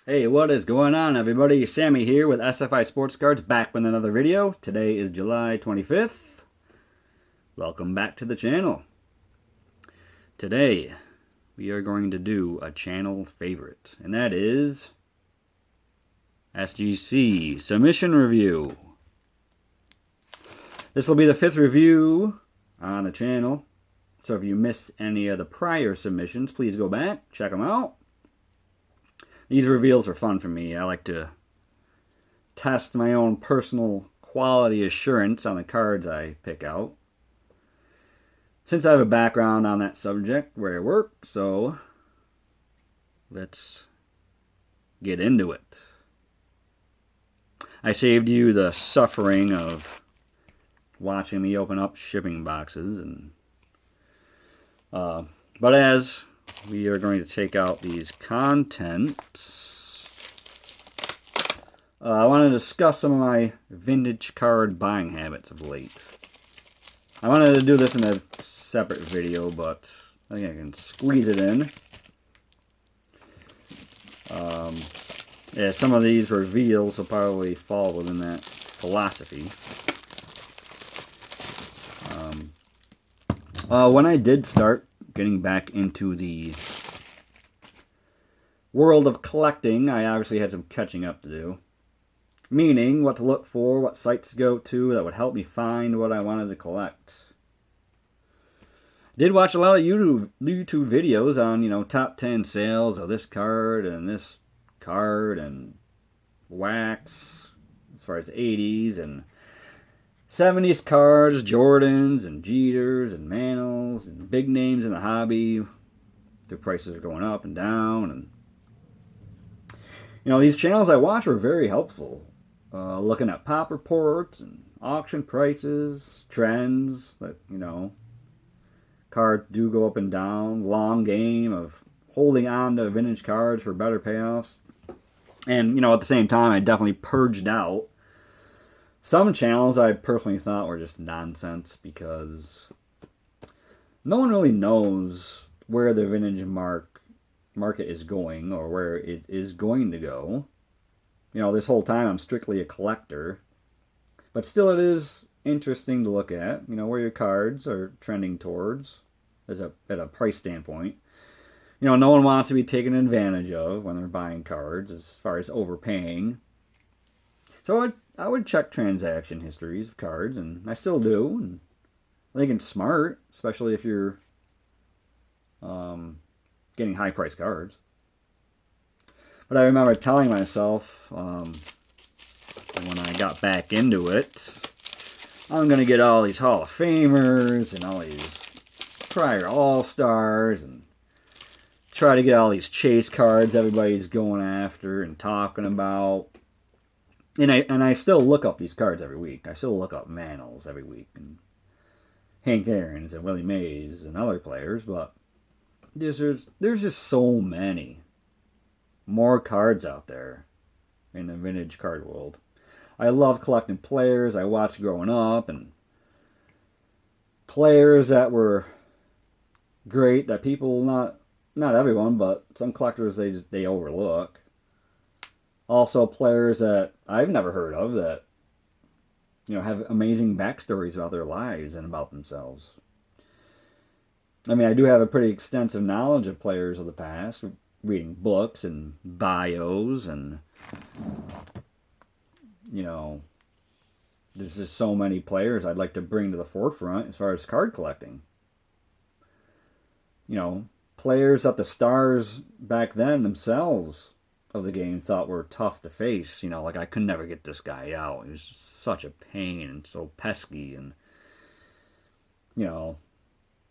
Hey, what is going on, everybody? Sammy here with SFI Sports Cards, back with another video. Today is July 25th. Welcome back to the channel. Today, we are going to do a channel favorite, and that is SGC Submission Review. This will be the 5th review on the channel, so if you miss any of the prior submissions, please go back, check them out. These reveals are fun for me. I like to test my own personal quality assurance on the cards I pick out, since I have a background on that subject where I work. So let's get into it. I saved you the suffering of watching me open up shipping boxes, and but as we are going to take out these contents, I want to discuss some of my vintage card buying habits of late. I wanted to do this in a separate video, but I think I can squeeze it in. Yeah, some of these reveals will probably fall within that philosophy. When I did start getting back into the world of collecting, I obviously had some catching up to do. Meaning, what to look for, what sites to go to that would help me find what I wanted to collect. Did watch a lot of YouTube videos on, top 10 sales of this card and wax, as far as 80s and 70s cards, Jordans and Jeters and Mantles and big names in the hobby. Their prices are going up and down, and these channels I watch were very helpful. Looking at pop reports and auction prices, trends that, cards do go up and down, long game of holding on to vintage cards for better payoffs. And, at the same time, I definitely purged out some channels I personally thought were just nonsense, because no one really knows where the vintage market is going or where it is going to go. This whole time I'm strictly a collector, but still it is interesting to look at, where your cards are trending towards at a price standpoint. No one wants to be taken advantage of when they're buying cards as far as overpaying. So I would check transaction histories of cards, and I still do. And I think it's smart, especially if you're getting high-priced cards. But I remember telling myself when I got back into it, I'm going to get all these Hall of Famers and all these prior All-Stars and try to get all these chase cards everybody's going after and talking about. And I still look up these cards every week. I still look up Mantles every week, and Hank Aaron's and Willie Mays and other players, but there's just so many more cards out there in the vintage card world. I love collecting players I watched growing up, and players that were great that people, not everyone, but some collectors they overlook. Also players that I've never heard of that have amazing backstories about their lives and about themselves. I mean, I do have a pretty extensive knowledge of players of the past, reading books and bios, and there's just so many players I'd like to bring to the forefront as far as card collecting. Players that the stars back then themselves of the game thought were tough to face. Like, I could never get this guy out. He was just such a pain and so pesky, and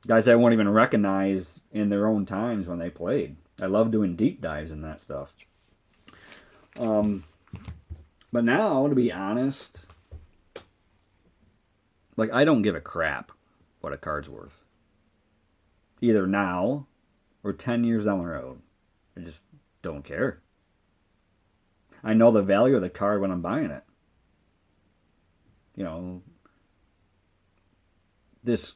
guys I won't even recognize in their own times when they played. I love doing deep dives in that stuff. But now, to be honest, like, I don't give a crap what a card's worth, either now or 10 years down the road. I just don't care. I know the value of the card when I'm buying it. This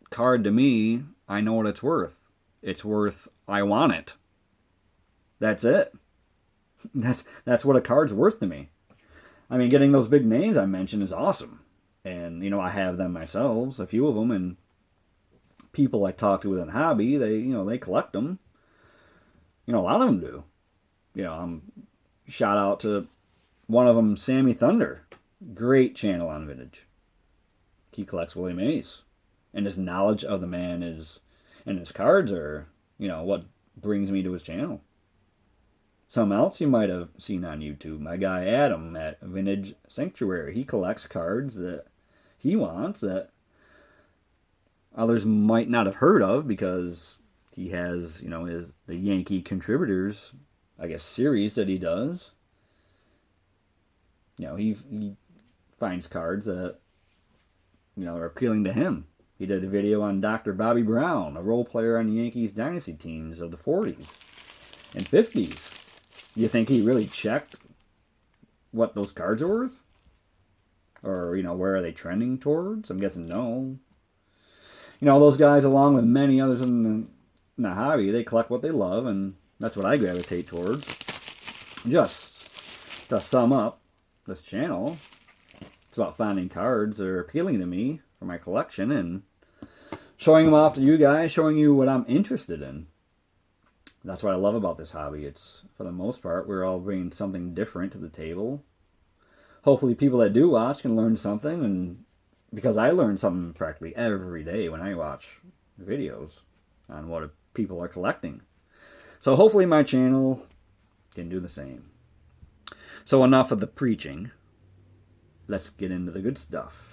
card, to me, I know what it's worth. It's worth, I want it. That's it. That's what a card's worth to me. I mean, getting those big names I mentioned is awesome. And, I have them myself, a few of them, and people I talk to within hobby, they collect them. A lot of them do. Shout out to one of them, Sammy Thunder. Great channel on vintage. He collects Willie Mays. And his knowledge of the man and his cards are, what brings me to his channel. Something else you might have seen on YouTube. My guy Adam at Vintage Sanctuary. He collects cards that he wants that others might not have heard of because he has, the Yankee Contributors, I guess, series that he does. He finds cards that, are appealing to him. He did a video on Dr. Bobby Brown, a role player on the Yankees dynasty teams of the 40s and 50s. You think he really checked what those cards are worth? Or, where are they trending towards? I'm guessing no. Those guys, along with many others in the hobby, they collect what they love, and that's what I gravitate towards. Just to sum up this channel, it's about finding cards that are appealing to me for my collection and showing them off to you guys, showing you what I'm interested in. That's what I love about this hobby. It's, for the most part, we're all bringing something different to the table. Hopefully people that do watch can learn something, and because I learn something practically every day when I watch videos on what people are collecting. So hopefully my channel can do the same. So enough of the preaching. Let's get into the good stuff.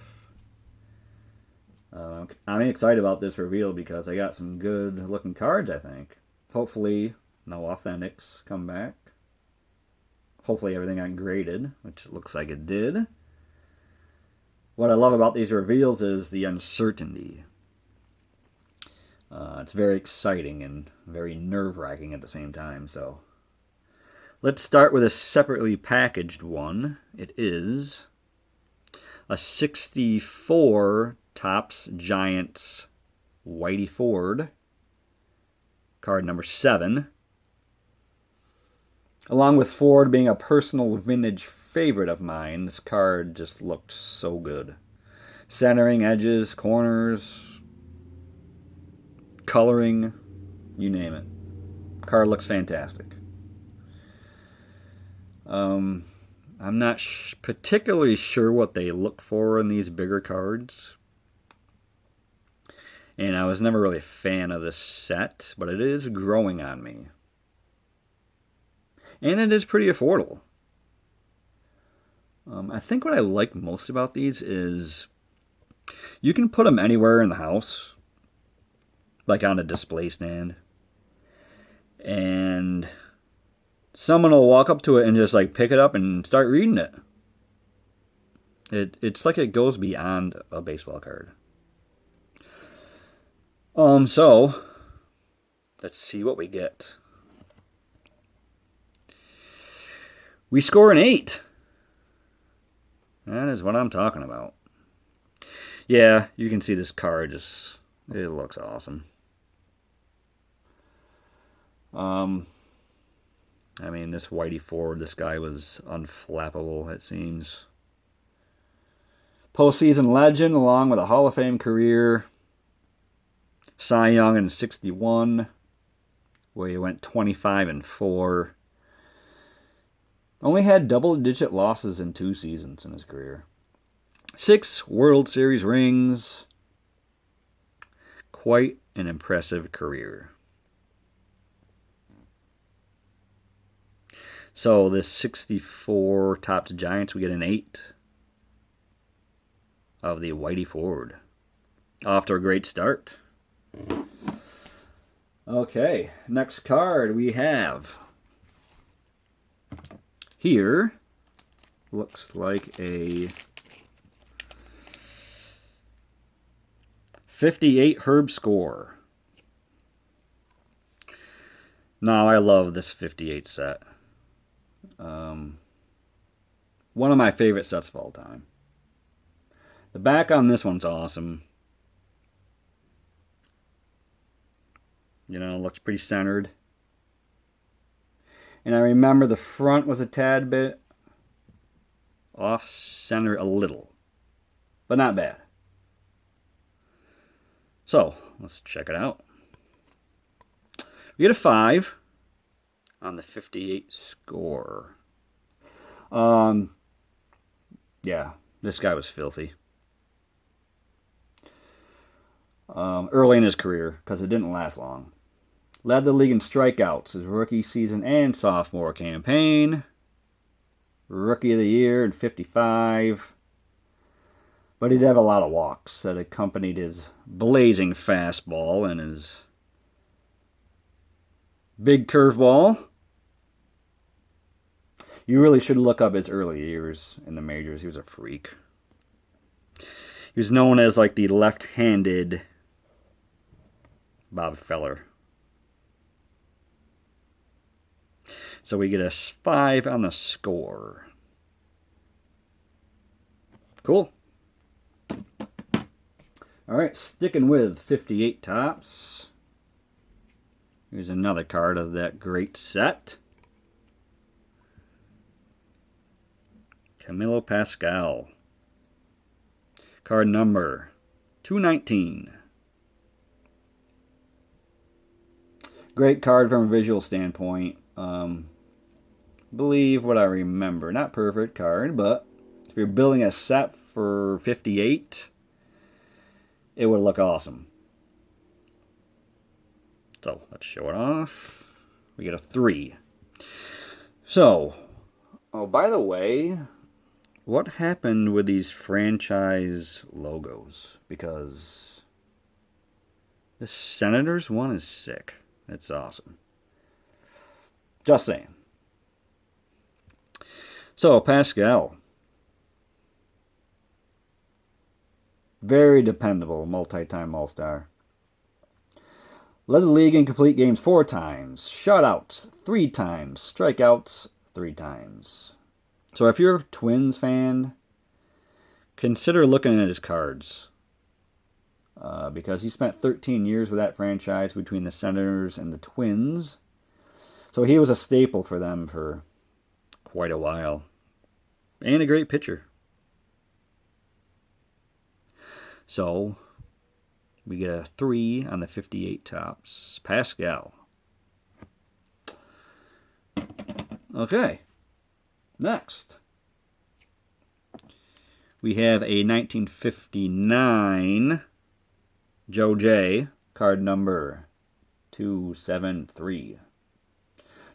I'm excited about this reveal because I got some good looking cards, I think. Hopefully no authentics come back. Hopefully everything got graded, which looks like it did. What I love about these reveals is the uncertainty. It's very exciting and very nerve-wracking at the same time. So let's start with a separately packaged one. It is a 64 Topps Giants Whitey Ford, card number 7. Along with Ford being a personal vintage favorite of mine, this card just looked so good. Centering, edges, corners, coloring, you name it. Card looks fantastic. I'm not particularly sure what they look for in these bigger cards. And I was never really a fan of this set, but it is growing on me. And it is pretty affordable. I think what I like most about these is you can put them anywhere in the house, like on a display stand, and someone will walk up to it and just like pick it up and start reading it. It's like it goes beyond a baseball card. So let's see what we get. We score an 8. That is what I'm talking about. Yeah, you can see this card just, it looks awesome. I mean, this Whitey Ford, this guy was unflappable, it seems. Postseason legend, along with a Hall of Fame career. Cy Young in 61, where he went 25-4. Only had double-digit losses in 2 seasons in his career. 6 World Series rings. Quite an impressive career. So this 64 Topps Giants, we get an 8 of the Whitey Ford. Off to a great start. Okay, next card we have here looks like a 58 Herb Score. Now I love this 58 set. One of my favorite sets of all time. The back on this one's awesome. You know, looks pretty centered. And I remember the front was a tad bit off center a little, but not bad. So let's check it out. We get a 5 on the 58 score. Yeah, this guy was filthy. Early in his career, because it didn't last long. Led the league in strikeouts his rookie season and sophomore campaign. Rookie of the year in 55. But he did have a lot of walks that accompanied his blazing fastball and his big curveball. You really should look up his early years in the majors. He was a freak. He was known as like the left-handed Bob Feller. So we get a 5 on the score. Cool. All right, sticking with 58 tops. Here's another card of that great set. Camilo Pascal. Card number 219. Great card from a visual standpoint. Believe what I remember. Not perfect card, but if you're building a set for 58, it would look awesome. So let's show it off. We get a 3. So, oh, by the way, what happened with these franchise logos? Because the Senators one is sick. It's awesome. Just saying. So, Pascal. Very dependable, multi-time All-Star. Led the league in complete games 4 times. Shutouts 3 times. Strikeouts 3 times. So if you're a Twins fan, consider looking at his cards. Because he spent 13 years with that franchise between the Senators and the Twins. So he was a staple for them for quite a while. And a great pitcher. So we get a 3 on the 58 tops. Pascal. Okay. Next. We have a 1959 Joe J. Card number 273.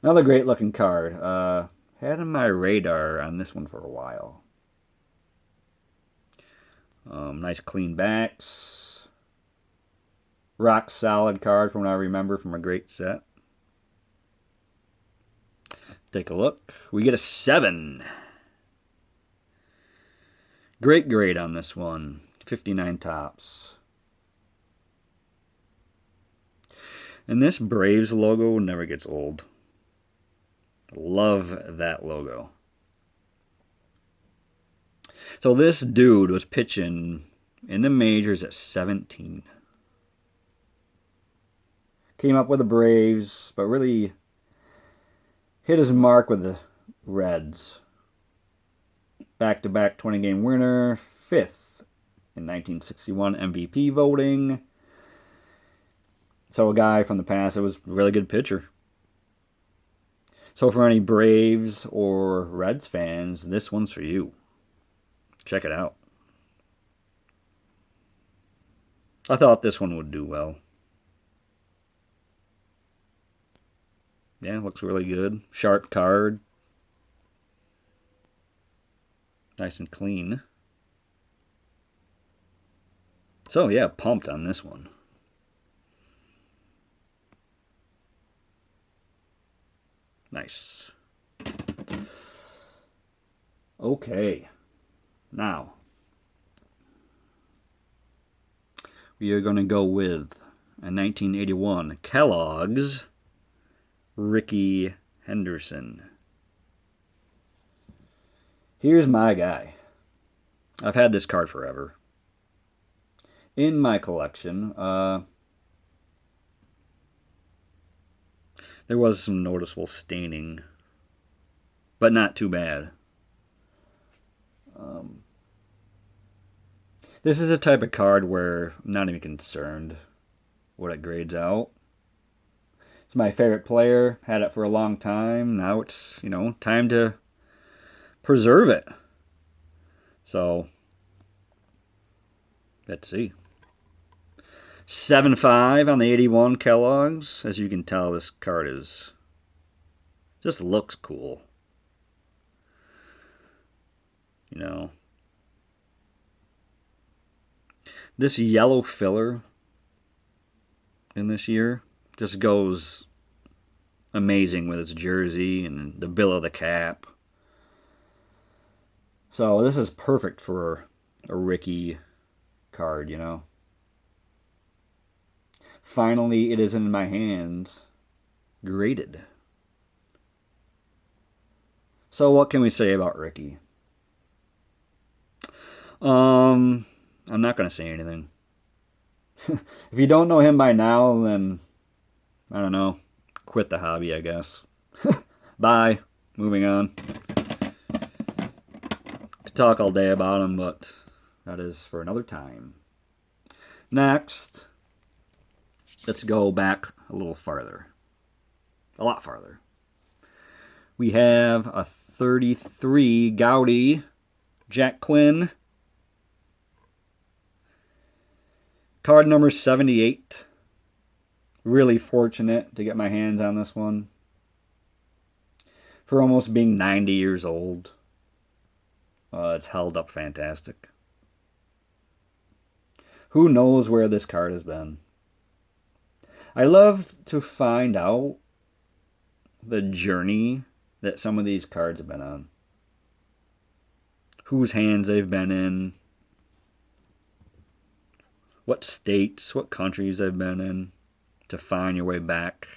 Another great looking card. Had on my radar on this one for a while. Nice clean backs. Rock solid card from what I remember from a great set. Take a look. We get a 7. Great grade on this one. 59 tops. And this Braves logo never gets old. Love that logo. So this dude was pitching in the majors at 17. Came up with the Braves, but really hit his mark with the Reds. Back-to-back 20-game winner, 5th in 1961 MVP voting. So a guy from the past that was a really good pitcher. So for any Braves or Reds fans, this one's for you. Check it out. I thought this one would do well. Yeah, looks really good. Sharp card. Nice and clean. So yeah, pumped on this one. Nice. Okay. Now, we are going to go with a 1981 Kellogg's Ricky Henderson. Here's my guy. I've had this card forever. In my collection, there was some noticeable staining but not too bad. This is a type of card where I'm not even concerned what it grades out. It's my favorite player. Had it for a long time. Now it's, time to preserve it. So, let's see. 7.5 on the 81 Kellogg's. As you can tell, this card just looks cool. This yellow filler in this year just goes amazing with its jersey and the bill of the cap. So this is perfect for a Ricky card, Finally, it is in my hands, graded. So what can we say about Ricky? I'm not going to say anything. If you don't know him by now, then, I don't know, quit the hobby, I guess. Bye. Moving on. Could talk all day about him, but that is for another time. Next, let's go back a little farther. A lot farther. We have a 33 Gaudy Jack Quinn. Card number 78. Really fortunate to get my hands on this one. For almost being 90 years old. It's held up fantastic. Who knows where this card has been? I love to find out the journey that some of these cards have been on. Whose hands they've been in. What states, what countries they've been in. To find your way back.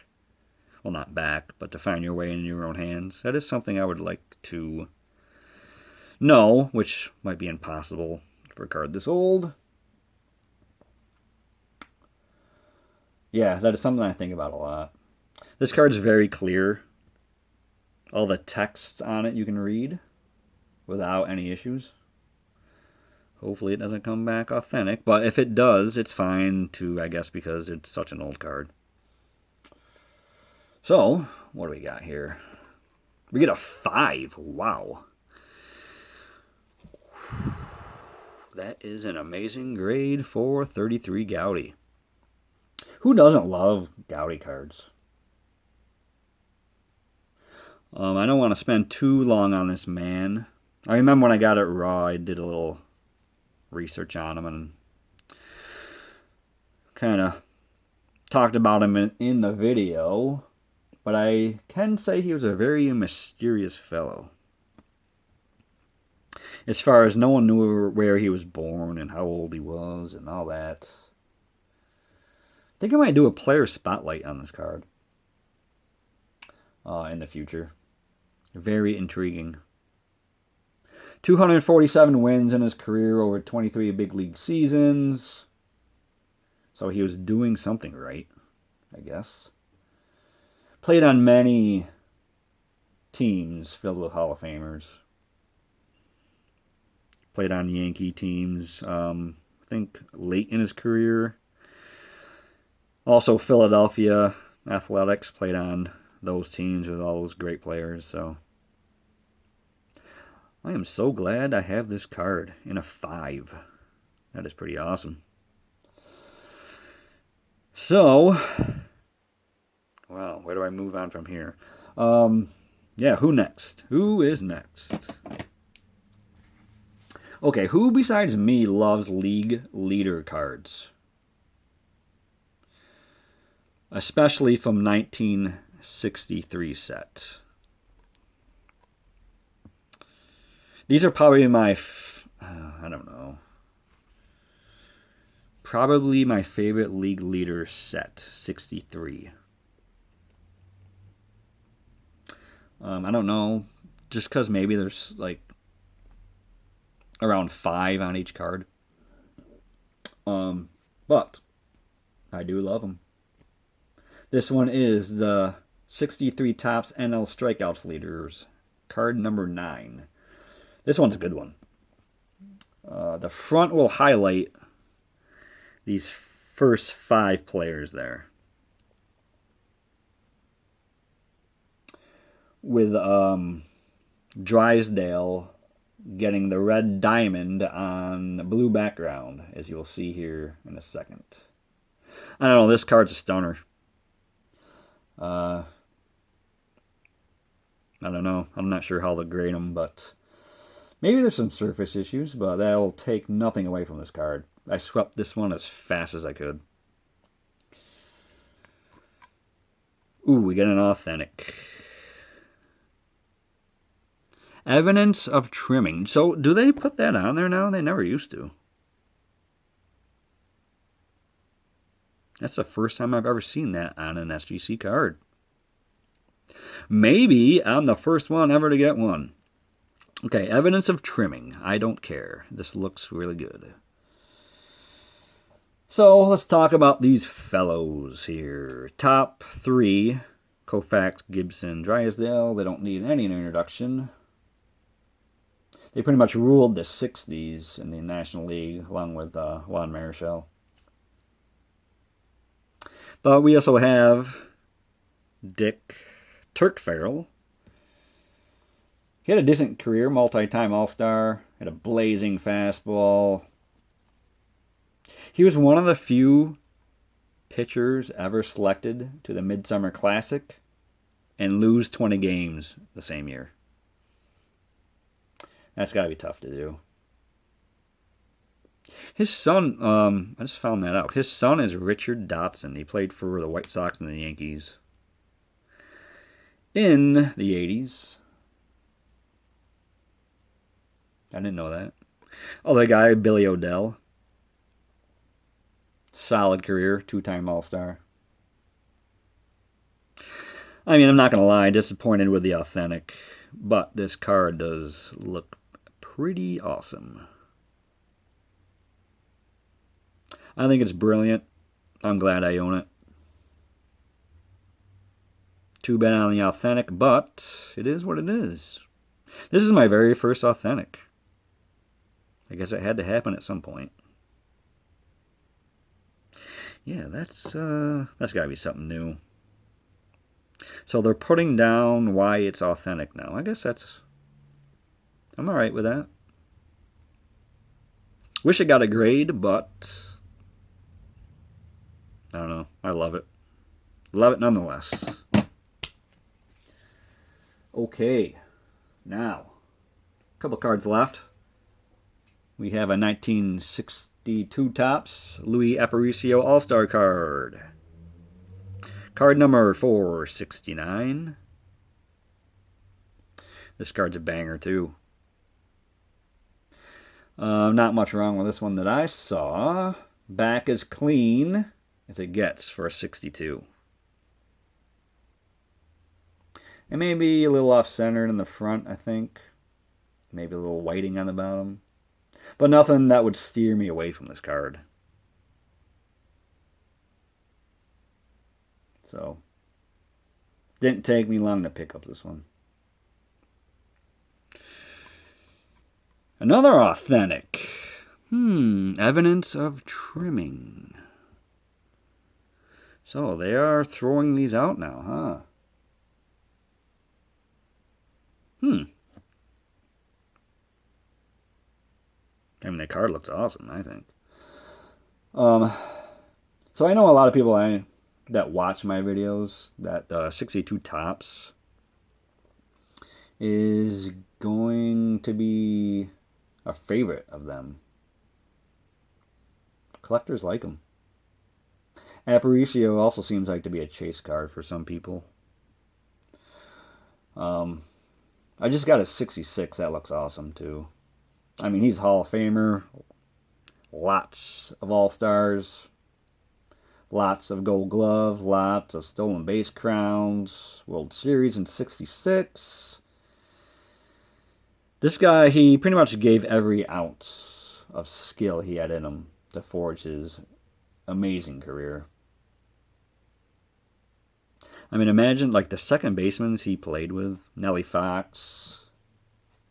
Well, not back, but to find your way in your own hands. That is something I would like to know, which might be impossible for a card this old. Yeah, that is something I think about a lot. This card is very clear. All the text on it you can read without any issues. Hopefully it doesn't come back authentic, but if it does, it's fine too, I guess, because it's such an old card. So, what do we got here? We get a 5. Wow. That is an amazing grade for 33 Gaudy. Who doesn't love Gaudy cards? I don't want to spend too long on this man. I remember when I got it raw, I did a little research on him and kind of talked about him in the video. But I can say he was a very mysterious fellow. As far as no one knew where he was born and how old he was and all that. I think I might do a player spotlight on this card in the future. Very intriguing. 247 wins in his career over 23 big league seasons. So he was doing something right, I guess. Played on many teams filled with Hall of Famers. Played on Yankee teams, I think late in his career. Also Philadelphia Athletics, played on those teams with all those great players. So I am so glad I have this card in a 5. That is pretty awesome. So, wow, where do I move on from here? Yeah, who next? Who is next? Okay, who besides me loves league leader cards? Especially from 1963 set. These are probably my, I don't know. Probably my favorite league leader set, 63. I don't know, just because maybe there's like around 5 on each card. But I do love them. This one is the 63 Topps NL Strikeouts Leaders Card number 9. This one's a good one. The front will highlight these first 5 players there. With Drysdale getting the red diamond on the blue background, as you'll see here in a second. I don't know, this card's a stunner. I don't know. I'm not sure how to grade them, but maybe there's some surface issues, but that'll take nothing away from this card. I swept this one as fast as I could. Ooh, we get an authentic. Evidence of trimming. So, do they put that on there now? They never used to. That's the first time I've ever seen that on an SGC card. Maybe I'm the first one ever to get one. Okay, evidence of trimming. I don't care. This looks really good. So, let's talk about these fellows here. Top 3, Koufax, Gibson, Drysdale. They don't need any introduction. They pretty much ruled the 60s in the National League, along with Juan Marichal. But we also have Dick Turk-Farrell. He had a decent career, multi-time All-Star, had a blazing fastball. He was one of the few pitchers ever selected to the Midsummer Classic and lose 20 games the same year. That's got to be tough to do. His son, I just found that out. His son is Richard Dotson. He played for the White Sox and the Yankees in the 80s. I didn't know that. Other guy, Billy O'Dell. Solid career, 2-time All-Star. I mean, I'm not going to lie, disappointed with the authentic, but this card does look pretty awesome. I think it's brilliant. I'm glad I own it. Too bad on the authentic, but it is what it is. This is my very first authentic. I guess it had to happen at some point. Yeah, that's got to be something new. So they're putting down why it's authentic now. I guess I'm alright with that. Wish it got a grade, but I don't know. I love it. Love it nonetheless. Okay. Now, a couple cards left. We have a 1962 Topps Louis Aparicio All-Star card. Card number 469. This card's a banger too. Not much wrong with this one that I saw. Back as clean as it gets for a 62. And maybe a little off-centered in the front, I think. Maybe a little whiting on the bottom. But nothing that would steer me away from this card. So, didn't take me long to pick up this one. Another authentic. Evidence of trimming. So, they are throwing these out now, huh? I mean, the card looks awesome, I think. So I know a lot of people that watch my videos that 62 Topps is going to be a favorite of them. Collectors like them. Aparicio also seems like to be a chase card for some people. I just got a 66. That looks awesome, too. I mean, he's a Hall of Famer. Lots of All-Stars. Lots of Gold Glove. Lots of stolen base crowns. World Series in 66. This guy, he pretty much gave every ounce of skill he had in him to forge his amazing career. I mean, imagine like the second basemen he played with. Nellie Fox,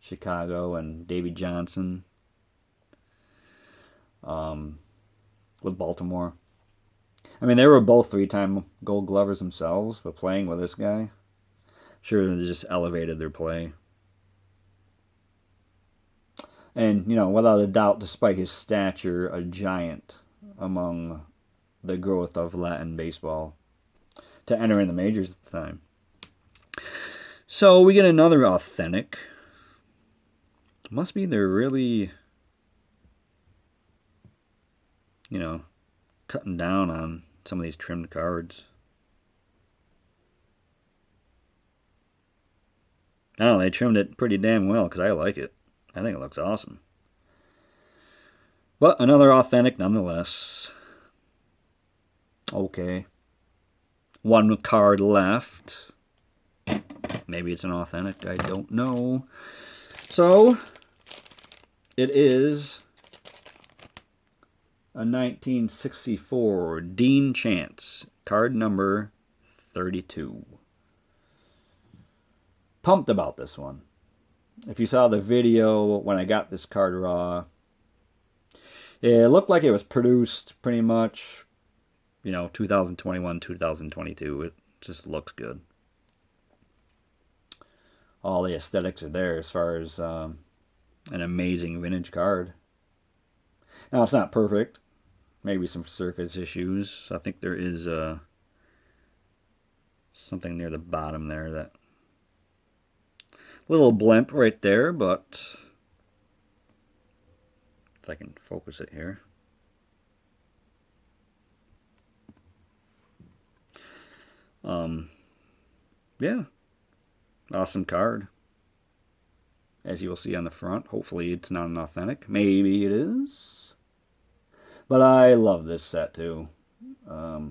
Chicago and Davey Johnson with Baltimore. I mean, they were both 3-time Gold Glovers themselves, but playing with this guy, sure, they just elevated their play. And, you know, without a doubt, despite his stature, a giant among the growth of Latin baseball to enter in the majors at the time. So we get another authentic. Must be they're really, you know, cutting down on some of these trimmed cards. I don't know, they trimmed it pretty damn well because I like it. I think it looks awesome. But another authentic nonetheless. Okay. One card left. Maybe it's an authentic, I don't know. So, it is a 1964 Dean Chance, card number 32. Pumped about this one. If you saw the video when I got this card raw, it looked like it was produced pretty much, you know, 2021, 2022. It just looks good. All the aesthetics are there as far as an amazing vintage card. Now, it's not perfect. Maybe some surface issues. I think there is something near the bottom there, that little blimp right there, but if I can focus it here. Yeah, awesome card, as you will see on the front. Hopefully it's not an authentic. Maybe it is, but I love this set too. I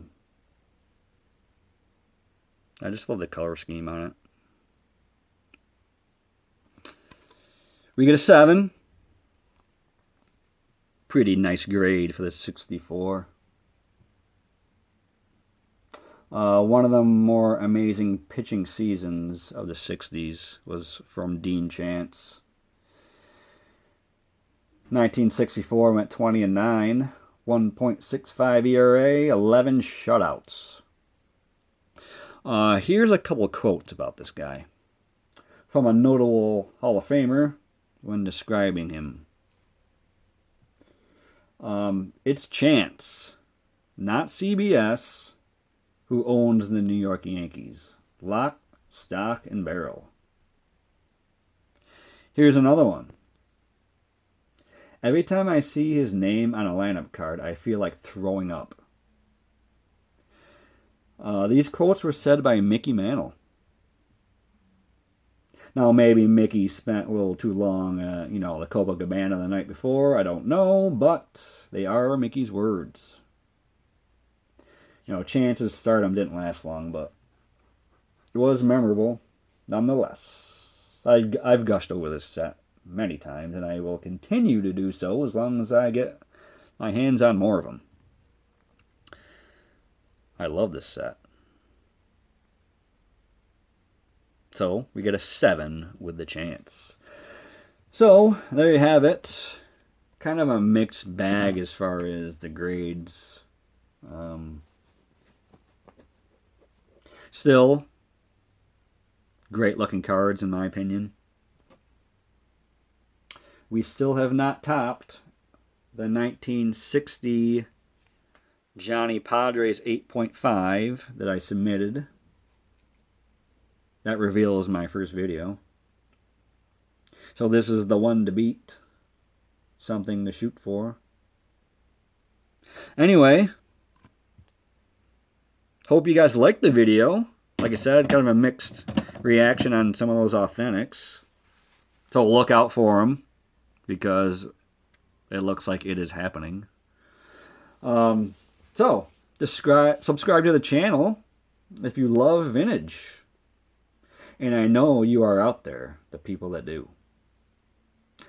just love the color scheme on it. We get a 7. Pretty nice grade for the 64. One of the more amazing pitching seasons of the 60s was from Dean Chance. 1964 went 20-9, 1.65 ERA, 11 shutouts. Here's a couple of quotes about this guy from a notable Hall of Famer when describing him. It's Chance, not CBS, who owns the New York Yankees. Lock, stock, and barrel. Here's another one. Every time I see his name on a lineup card, I feel like throwing up. These quotes were said by Mickey Mantle. Now, maybe Mickey spent a little too long, the Copacabana the night before. I don't know, but they are Mickey's words. Chance's stardom didn't last long, but it was memorable nonetheless. I've gushed over this set many times, and I will continue to do so as long as I get my hands on more of them. I love this set. So, we get a 7 with the Chance. So, there you have it. Kind of a mixed bag as far as the grades. Still, great looking cards in my opinion. We still have not topped the 1960 Johnny Padres 8.5 that I submitted. That reveals my first video. So this is the one to beat. Something to shoot for. Anyway, hope you guys liked the video. Like I said, kind of a mixed reaction on some of those authentics. So look out for them, because it looks like it is happening. So, subscribe to the channel if you love vintage. And I know you are out there, the people that do.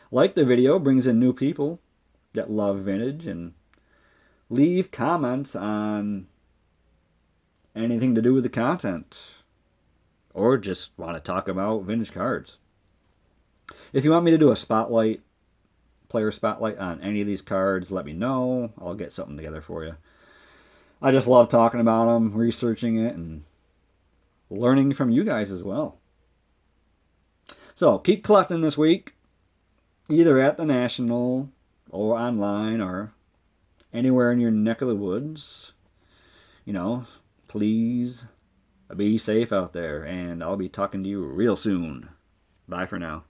Like the video, brings in new people that love vintage, and leave comments on anything to do with the content, or just want to talk about vintage cards. If you want me to do a spotlight, player spotlight on any of these cards, let me know. I'll get something together for you. I just love talking about them, researching it, and learning from you guys as well. So keep collecting this week, either at the National or online or anywhere in your neck of the woods. You know, please be safe out there, and I'll be talking to you real soon. Bye for now.